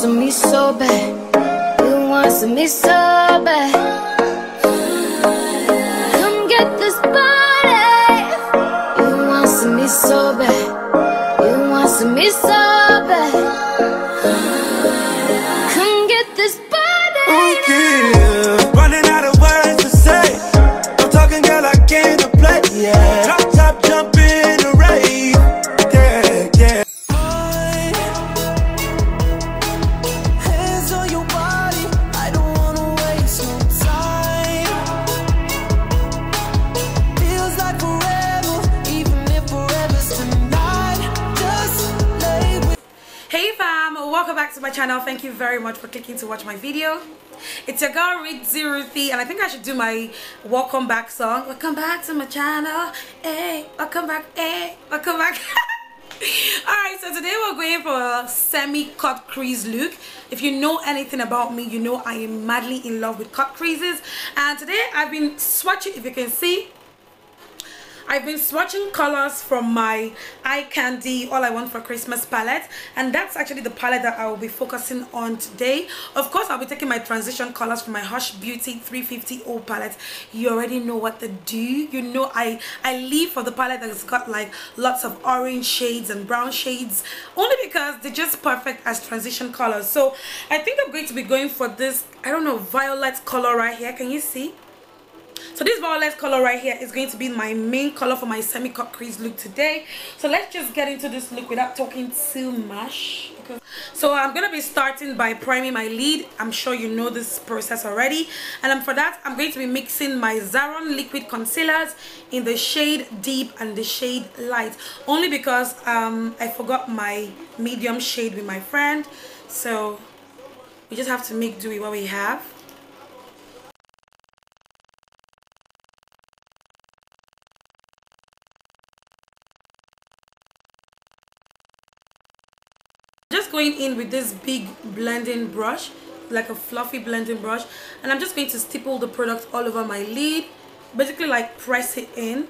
some me so bad. You want some me so bad. Come get this body. You want some me so bad. You want some me so bad. Come get this body. Okay, running out of words to say. I'm talking, girl, I came to play. Yeah, drop top, jump in the rave. Yeah, yeah. Hands on your body. I don't wanna waste no time. Feels like forever, even if forever's tonight. Just lay with. Hey fam, welcome back to my channel. Thank you very much for clicking to watch my video. It's your girl Ruthie, and I think I should do my welcome back song. Welcome back to my channel. Hey, welcome back. Hey, welcome back. Alright, so today we're going for a semi-cut crease look. If you know anything about me, you know I am madly in love with cut creases. And today I've been swatching, if you can see, I've been swatching colors from my Eye Candy All I Want for Christmas palette, and that's actually the palette that I will be focusing on today. Of course, I'll be taking my transition colors from my Hush Beauty 350 palette. You already know what to do. You know I live for the palette that's got like lots of orange shades and brown shades, only because they're just perfect as transition colors. So I think I'm going to be going for this, I don't know, violet color right here. Can you see? So this violet color right here is going to be my main color for my semi-cut crease look today. So let's just get into this look without talking too much. So I'm going to be starting by priming my lid. I'm sure you know this process already. And for that, I'm going to be mixing my Zaron liquid concealers in the shade Deep and the shade Light. Only because I forgot my medium shade with my friend. So we just have to make do with what we have. Just going in with this big blending brush, like a fluffy blending brush, and I'm just going to stipple the product all over my lid, basically like press it in.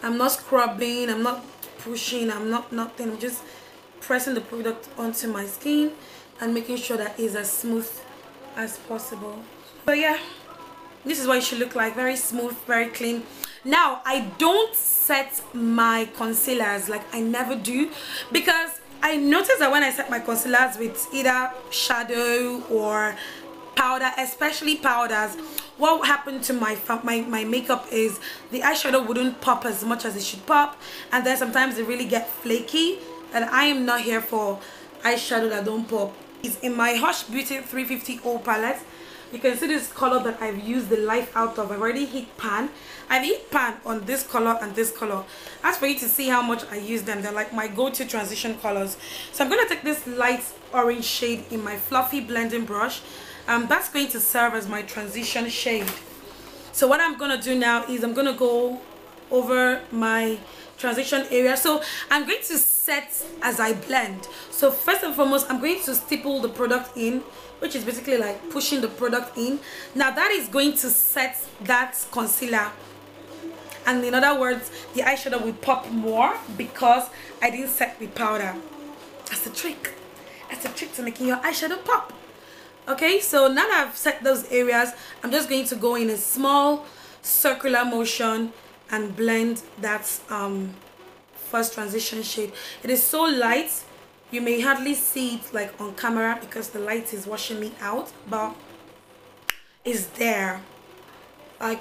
I'm not scrubbing, I'm not pushing, I'm not nothing. I'm just pressing the product onto my skin and making sure that it's as smooth as possible. So yeah, this is what it should look like. Very smooth, very clean. Now I don't set my concealers, like I never do, because I noticed that when I set my concealers with either shadow or powder, especially powders, what happened to my makeup is the eyeshadow wouldn't pop as much as it should pop, and then sometimes they really get flaky, and I am not here for eyeshadow that don't pop. It's in my Hush Beauty 350 palette. You can see this color that I've used the life out of. I've already hit pan. I've hit pan on this color and this color. As for you to see how much I use them, they're like my go-to transition colors. So I'm going to take this light orange shade in my fluffy blending brush. That's going to serve as my transition shade. So what I'm going to do now is I'm going to go over my transition area. So I'm going to set as I blend. So first and foremost, I'm going to stipple the product in, which is basically like pushing the product in. Now that is going to set that concealer, and in other words, the eyeshadow will pop more because I didn't set with powder. That's the trick. That's the trick to making your eyeshadow pop. Okay, so now that I've set those areas, I'm just going to go in a small circular motion and blend that first transition shade. It is so light, you may hardly see it like on camera because the light is washing me out, but it's there. I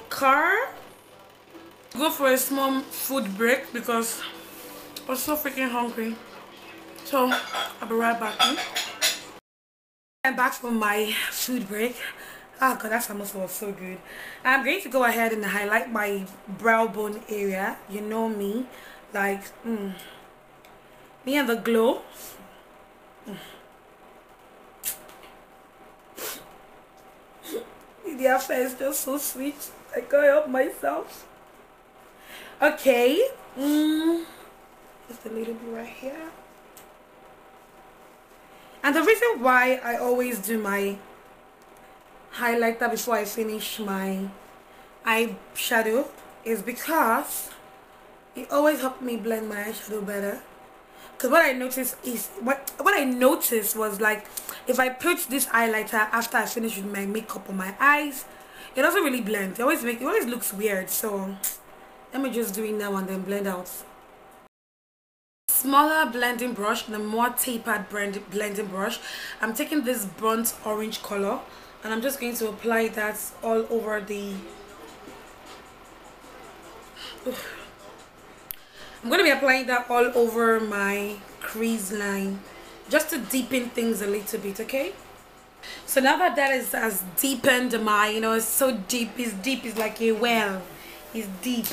go for a small food break because I'm so freaking hungry. So I'll be right back. I'm back from my food break. Oh god, that samosa was so good. I'm going to go ahead and highlight my brow bone area. You know me, like me and the glow. The affair is just so sweet. I can't help myself. Okay, just a little bit right here. And the reason why I always do my highlighter before I finish my eyeshadow is because it always helps me blend my eyeshadow better. Because what I noticed is what I noticed was like if I put this highlighter after I finish with my makeup on my eyes, it doesn't really blend. It always looks weird. So let me just do it now and then blend out. Smaller blending brush and a more tapered blending brush. I'm taking this burnt orange color and I'm just going to apply that all over the I'm going to be applying that all over my crease line just to deepen things a little bit, okay? So now that has deepened my, you know, it's so deep, it's like a well, it's deep.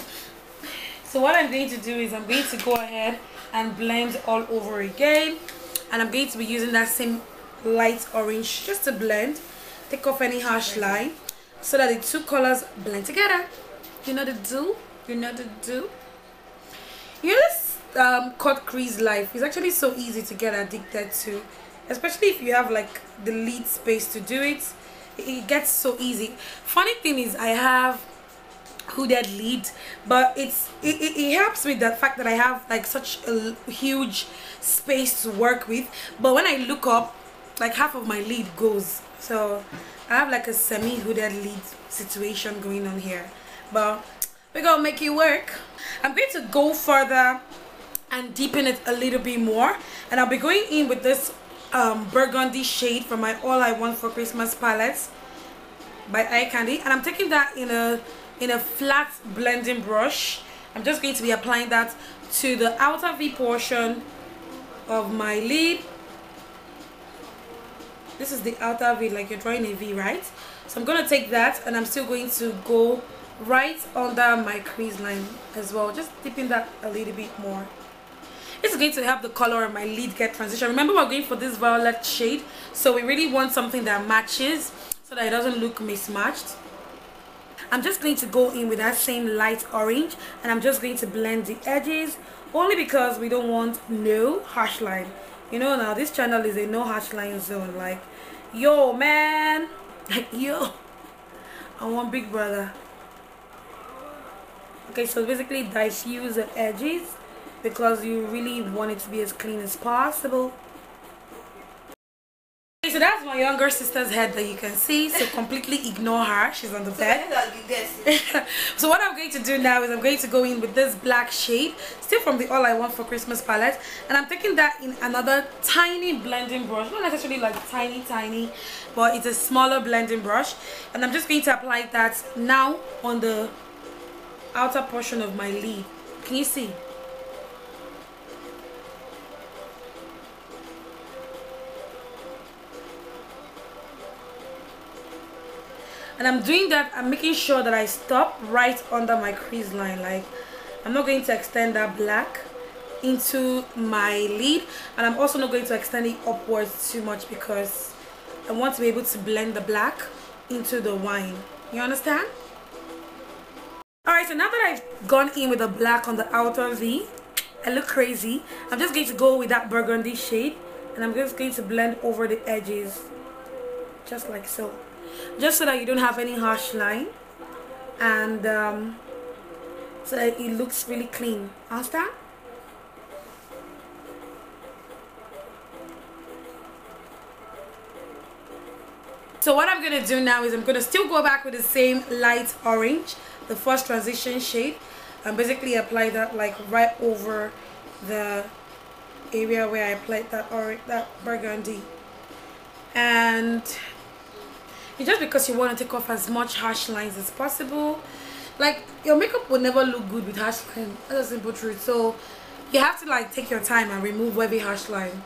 So what I'm going to do is I'm going to go ahead and blend all over again, and I'm going to be using that same light orange just to blend, take off any harsh line so that the two colors blend together. You know the do? You know the do? You know this cut crease life is actually so easy to get addicted to, especially if you have like the lid space to do it. It gets so easy. Funny thing is I have hooded lid, but it helps with the fact that I have like such a huge space to work with, but when I look up, like half of my lid goes, so I have like a semi hooded lid situation going on here, but we're gonna make it work. I'm going to go further and deepen it a little bit more, and I'll be going in with this burgundy shade from my All I Want for Christmas palette by Eye Candy, and I'm taking that in a flat blending brush. I'm just going to be applying that to the outer V portion of my lid. This is the outer V, like you're drawing a V, right? So I'm going to take that and I'm still going to go right under my crease line as well, just dipping that a little bit more. This is going to help the color of my lid get transition. Remember, we're going for this violet shade, so we really want something that matches so that it doesn't look mismatched. I'm just going to go in with that same light orange, and I'm just going to blend the edges, only because we don't want no harsh line. You know, now this channel is a no harsh line zone. Like, yo man, like yo, I want big brother. Okay, so basically diffuse the edges because you really want it to be as clean as possible. Okay, so that's my younger sister's head that you can see, so completely ignore her, she's on the bed. So what I'm going to do now is I'm going to go in with this black shade, still from the All I Want for Christmas palette, and I'm taking that in another tiny blending brush, not necessarily like tiny, but it's a smaller blending brush, and I'm just going to apply that now on the outer portion of my lid. Can you see? And I'm doing that, I'm making sure that I stop right under my crease line. Like, I'm not going to extend that black into my lid, and I'm also not going to extend it upwards too much because I want to be able to blend the black into the wine. You understand? Alright, so now that I've gone in with the black on the outer V, I look crazy. I'm just going to go with that burgundy shade, and I'm just going to blend over the edges, just like so. Just so that you don't have any harsh line, and so that it looks really clean. Understand? So what I'm going to do now is I'm going to still go back with the same light orange, the first transition shade, and basically apply that like right over the area where I applied that burgundy. And it's just because you want to take off as much harsh lines as possible. Like, your makeup will never look good with harsh line. That's a simple truth. So you have to like take your time and remove every harsh line.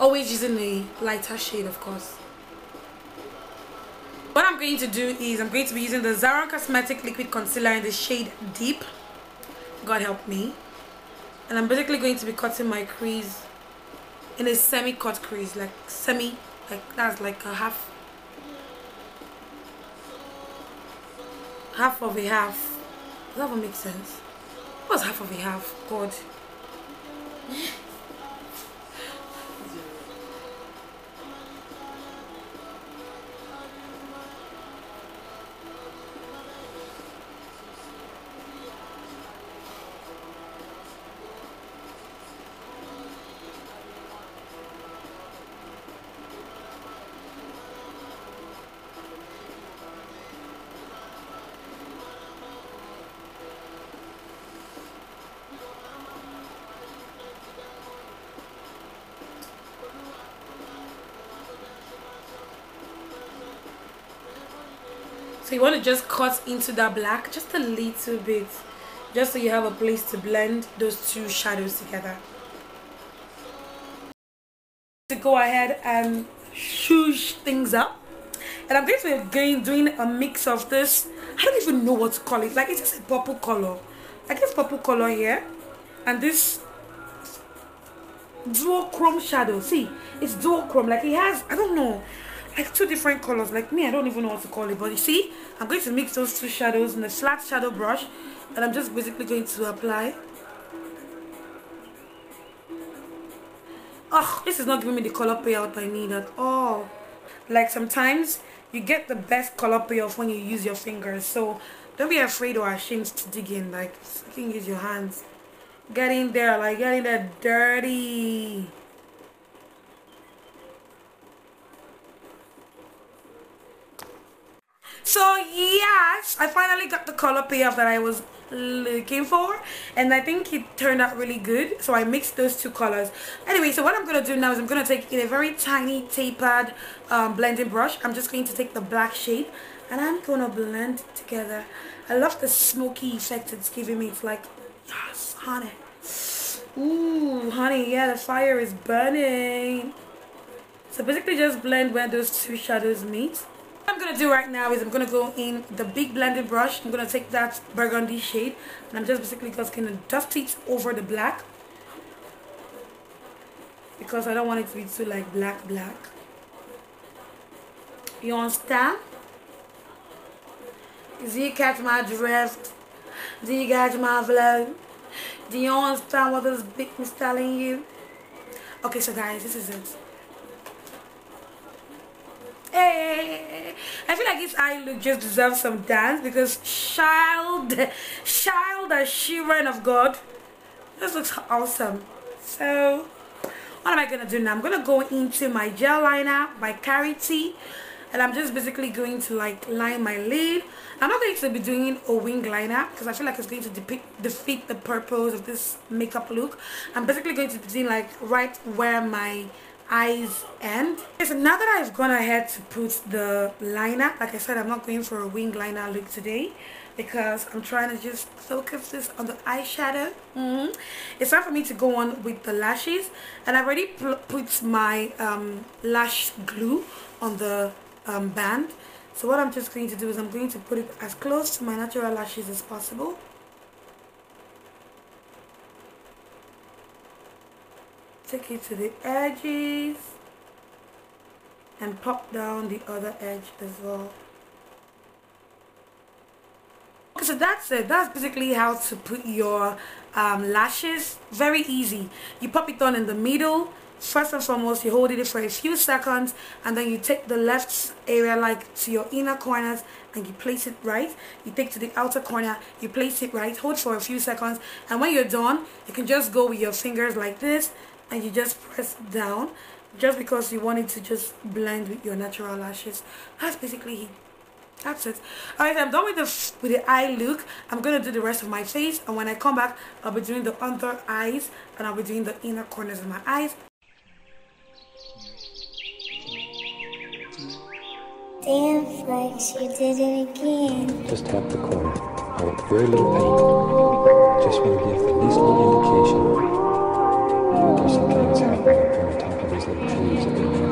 Always using a lighter shade, of course. What I'm going to do is I'm going to be using the Zara Cosmetic Liquid Concealer in the shade Deep. God help me. And I'm basically going to be cutting my crease in a semi-cut crease, like semi. Like that's like a half of a half. Does that even make sense? What's half of a half? God. So you want to just cut into that black just a little bit, just so you have a place to blend those two shadows together. To go ahead and shush things up, and I'm going to be doing a mix of this. I don't even know what to call it. Like, it's just a purple color. I guess purple color here, and this duochrome shadow. See, it's duochrome. Like, it has, I don't know, like two different colors. Like me, I don't even know what to call it. But you see, I'm going to mix those two shadows in a flat shadow brush, and I'm just basically going to apply. Oh, this is not giving me the color payout I need at all. Like, sometimes you get the best color payoff when you use your fingers. So don't be afraid or ashamed to dig in. Like, you can use your hands. Get in there, like, get in there dirty. So yes, I finally got the color payoff that I was looking for, and I think it turned out really good. So I mixed those two colors. Anyway, so what I'm gonna do now is I'm gonna take in a very tiny tapered blending brush. I'm just going to take the black shade and I'm gonna blend it together. I love the smoky effect it's giving me. It's like, yes, honey. Ooh, honey, yeah, the fire is burning. So basically just blend where those two shadows meet. What I'm going to do right now is I'm going to go in the big blending brush. I'm going to take that burgundy shade and I'm just basically just going to dust it over the black, because I don't want it to be too like black. You understand? Do you catch my drift? Do you catch my flow? Do you understand what this big is telling you? Okay, so guys, this is it. Hey, I feel like this eye look just deserves some dance, because child as children of God, this looks awesome. So what am I gonna do now? I'm gonna go into my gel liner by Clarity, and I'm just basically going to like line my lid. I'm not going to be doing a wing liner because I feel like it's going to defeat the purpose of this makeup look. I'm basically going to be doing like right where my eyes end. Okay, so now that I've gone ahead to put the liner, like I said, I'm not going for a wing liner look today because I'm trying to just focus this on the eyeshadow. It's time for me to go on with the lashes, and I've already put my lash glue on the band. So what I'm just going to do is I'm going to put it as close to my natural lashes as possible. Take it to the edges and pop down the other edge as well. Okay, so that's it. That's basically how to put your lashes. Very easy. You pop it on in the middle. First and foremost, you hold it for a few seconds, and then you take the left area like to your inner corners and you place it right. You take to the outer corner, you place it right, hold for a few seconds, and when you're done, you can just go with your fingers like this and you just press down, just because you want it to just blend with your natural lashes. That's basically it. That's it. Alright, I'm done with the eye look. I'm going to do the rest of my face, and when I come back, I'll be doing the under eyes and I'll be doing the inner corners of my eyes. Damn, Flex, you did it again. Just tap the corner. I want very little paint. Just want to give the least little indication there's something that's happening on the top of these little trees that we have.